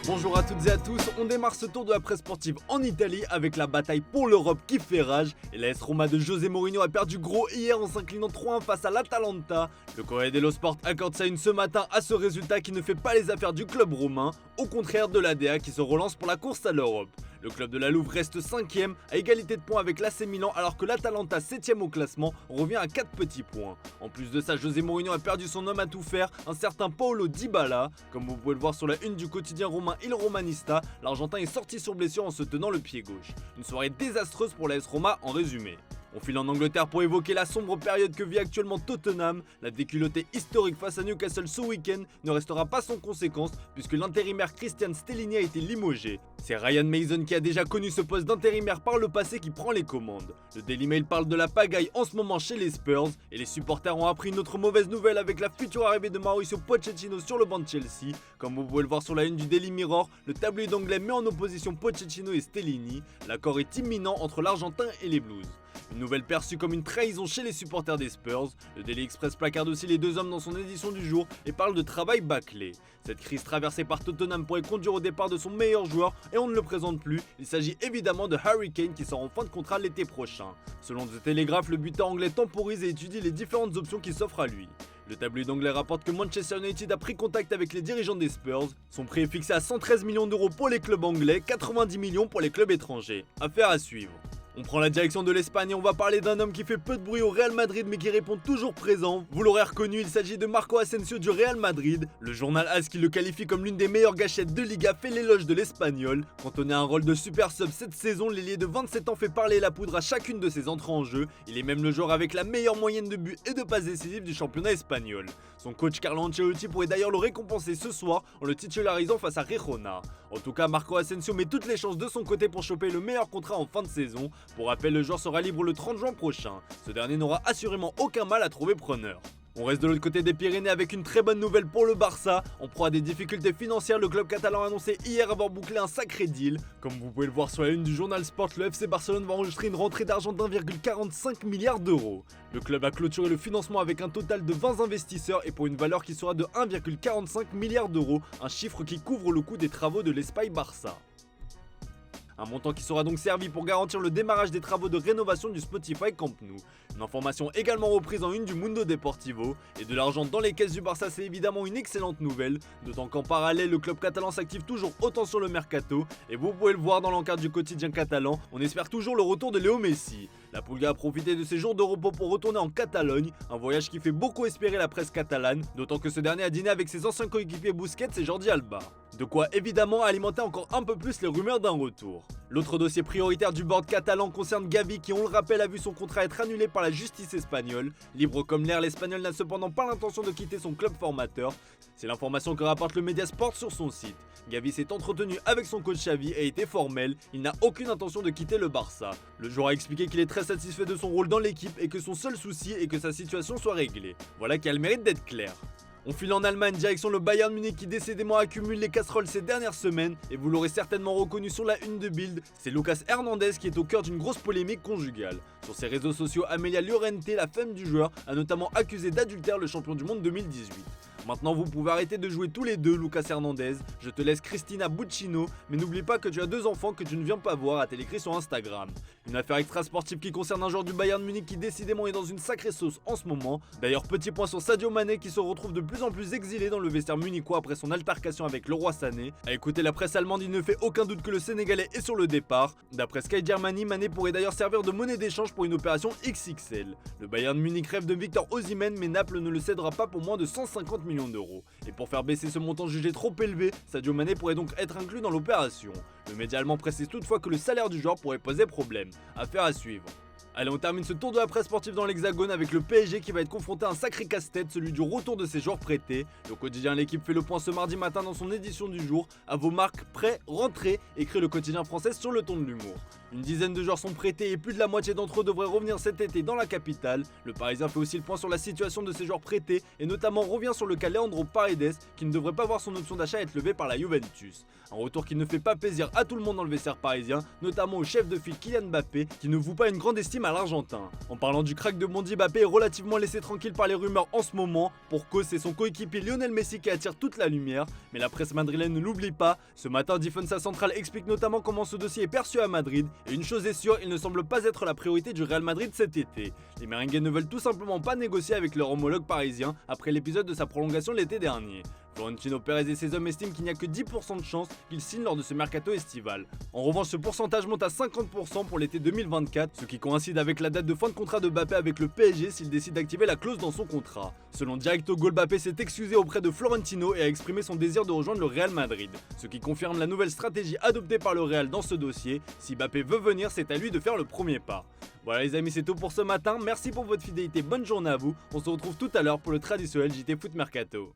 Bonjour à toutes et à tous, on démarre ce tour de la presse sportive en Italie avec la bataille pour l'Europe qui fait rage et la AS Roma de José Mourinho a perdu gros hier en s'inclinant 3-1 face à l'Atalanta. Le Corriere dello Sport accorde sa une ce matin à ce résultat qui ne fait pas les affaires du club romain, au contraire de l'ADA qui se relance pour la course à l'Europe. Le club de la Louve reste 5ème à égalité de points avec l'AC Milan alors que l'Atalanta 7ème au classement revient à 4 petits points. En plus de ça, José Mourinho a perdu son homme à tout faire, un certain Paulo Dybala. Comme vous pouvez le voir sur la une du quotidien romain Il Romanista, l'Argentin est sorti sur blessure en se tenant le pied gauche. Une soirée désastreuse pour l'AS Roma en résumé. On file en Angleterre pour évoquer la sombre période que vit actuellement Tottenham. La déculottée historique face à Newcastle ce week-end ne restera pas sans conséquence puisque l'intérimaire Christian Stellini a été limogé. C'est Ryan Mason qui a déjà connu ce poste d'intérimaire par le passé qui prend les commandes. Le Daily Mail parle de la pagaille en ce moment chez les Spurs et les supporters ont appris une autre mauvaise nouvelle avec la future arrivée de Mauricio Pochettino sur le banc de Chelsea. Comme vous pouvez le voir sur la une du Daily Mirror, le tabloïd anglais met en opposition Pochettino et Stellini. L'accord est imminent entre l'Argentin et les Blues. Une nouvelle perçue comme une trahison chez les supporters des Spurs. Le Daily Express placarde aussi les deux hommes dans son édition du jour et parle de travail bâclé. Cette crise traversée par Tottenham pourrait conduire au départ de son meilleur joueur et on ne le présente plus. Il s'agit évidemment de Harry Kane qui sort en fin de contrat l'été prochain. Selon The Telegraph, le buteur anglais temporise et étudie les différentes options qui s'offrent à lui. Le tabloïd anglais rapporte que Manchester United a pris contact avec les dirigeants des Spurs. Son prix est fixé à 113 millions d'euros pour les clubs anglais, 90 millions pour les clubs étrangers. Affaire à suivre. On prend la direction de l'Espagne et on va parler d'un homme qui fait peu de bruit au Real Madrid mais qui répond toujours présent. Vous l'aurez reconnu, il s'agit de Marco Asensio du Real Madrid. Le journal AS qui le qualifie comme l'une des meilleures gâchettes de Liga fait l'éloge de l'Espagnol. Cantonné à un rôle de super sub cette saison, l'ailier de 27 ans fait parler la poudre à chacune de ses entrées en jeu. Il est même le joueur avec la meilleure moyenne de buts et de passes décisives du championnat espagnol. Son coach Carlo Ancelotti pourrait d'ailleurs le récompenser ce soir en le titularisant face à Girona. En tout cas, Marco Asensio met toutes les chances de son côté pour choper le meilleur contrat en fin de saison. Pour rappel, le joueur sera libre le 30 juin prochain. Ce dernier n'aura assurément aucun mal à trouver preneur. On reste de l'autre côté des Pyrénées avec une très bonne nouvelle pour le Barça. En proie à des difficultés financières, le club catalan a annoncé hier avoir bouclé un sacré deal. Comme vous pouvez le voir sur la une du journal Sport, le FC Barcelone va enregistrer une rentrée d'argent d'1,45 milliard d'euros. Le club a clôturé le financement avec un total de 20 investisseurs et pour une valeur qui sera de 1,45 milliard d'euros, un chiffre qui couvre le coût des travaux de l'Espagne Barça. Un montant qui sera donc servi pour garantir le démarrage des travaux de rénovation du Spotify Camp Nou. Une information également reprise en une du Mundo Deportivo. Et de l'argent dans les caisses du Barça, c'est évidemment une excellente nouvelle. D'autant qu'en parallèle, le club catalan s'active toujours autant sur le mercato. Et vous pouvez le voir dans l'encart du quotidien catalan, on espère toujours le retour de Léo Messi. La Pulga a profité de ses jours de repos pour retourner en Catalogne, un voyage qui fait beaucoup espérer la presse catalane, d'autant que ce dernier a dîné avec ses anciens coéquipiers Busquets et Jordi Alba. De quoi évidemment alimenter encore un peu plus les rumeurs d'un retour. L'autre dossier prioritaire du board catalan concerne Gavi qui, on le rappelle, a vu son contrat être annulé par la justice espagnole. Libre comme l'air, l'Espagnol n'a cependant pas l'intention de quitter son club formateur. C'est l'information que rapporte le Média Sport sur son site. Gavi s'est entretenu avec son coach Xavi et était formel, il n'a aucune intention de quitter le Barça. Le joueur a expliqué qu'il est très satisfait de son rôle dans l'équipe et que son seul souci est que sa situation soit réglée. Voilà qui a le mérite d'être clair. On file en Allemagne, direction le Bayern Munich qui décidément accumule les casseroles ces dernières semaines et vous l'aurez certainement reconnu sur la une de Bild, c'est Lucas Hernandez qui est au cœur d'une grosse polémique conjugale. Sur ses réseaux sociaux, Amelia Llorente, la femme du joueur, a notamment accusé d'adultère le champion du monde 2018. Maintenant vous pouvez arrêter de jouer tous les deux Lucas Hernandez, je te laisse Cristina Buccino, mais n'oublie pas que tu as 2 enfants que tu ne viens pas voir, a-t-elle écrit sur Instagram. Une affaire extra sportive qui concerne un joueur du Bayern Munich qui décidément est dans une sacrée sauce en ce moment. D'ailleurs petit point sur Sadio Mané qui se retrouve de plus en plus exilé dans le vestiaire munichois après son altercation avec le roi Sané. À écouter la presse allemande, il ne fait aucun doute que le Sénégalais est sur le départ. D'après Sky Germany, Mané pourrait d'ailleurs servir de monnaie d'échange pour une opération XXL. Le Bayern Munich rêve de Victor Osimhen mais Naples ne le cédera pas pour moins de 150 millions d'euros. Et pour faire baisser ce montant jugé trop élevé, Sadio Mané pourrait donc être inclus dans l'opération. Le média allemand précise toutefois que le salaire du joueur pourrait poser problème. Affaire à suivre. Allez, on termine ce tour de la presse sportive dans l'Hexagone avec le PSG qui va être confronté à un sacré casse-tête, celui du retour de ses joueurs prêtés. Le quotidien L'équipe fait le point ce mardi matin dans son édition du jour. À vos marques, prêts, rentrez, écrit le quotidien français sur le ton de l'humour. Une dizaine de joueurs sont prêtés et plus de la moitié d'entre eux devraient revenir cet été dans la capitale. Le Parisien fait aussi le point sur la situation de ses joueurs prêtés et notamment revient sur le cas Leandro Paredes qui ne devrait pas voir son option d'achat être levée par la Juventus. Un retour qui ne fait pas plaisir à tout le monde dans le vestiaire parisien, notamment au chef de file Kylian Mbappé qui ne voue pas une grande estime à l'Argentin. En parlant du crack de Mondi, Mbappé est relativement laissé tranquille par les rumeurs en ce moment. Pour cause, c'est son coéquipier Lionel Messi qui attire toute la lumière. Mais la presse madrilène ne l'oublie pas. Ce matin, Defensa Central explique notamment comment ce dossier est perçu à Madrid. Et une chose est sûre, il ne semble pas être la priorité du Real Madrid cet été. Les merengues ne veulent tout simplement pas négocier avec leur homologue parisien après l'épisode de sa prolongation l'été dernier. Florentino Pérez et ses hommes estiment qu'il n'y a que 10% de chance qu'ils signent lors de ce mercato estival. En revanche, ce pourcentage monte à 50% pour l'été 2024, ce qui coïncide avec la date de fin de contrat de Mbappé avec le PSG s'il décide d'activer la clause dans son contrat. Selon Directo Goal, Mbappé s'est excusé auprès de Florentino et a exprimé son désir de rejoindre le Real Madrid, ce qui confirme la nouvelle stratégie adoptée par le Real dans ce dossier. Si Mbappé veut venir, c'est à lui de faire le premier pas. Voilà les amis, c'est tout pour ce matin, merci pour votre fidélité, bonne journée à vous, on se retrouve tout à l'heure pour le traditionnel JT Foot Mercato.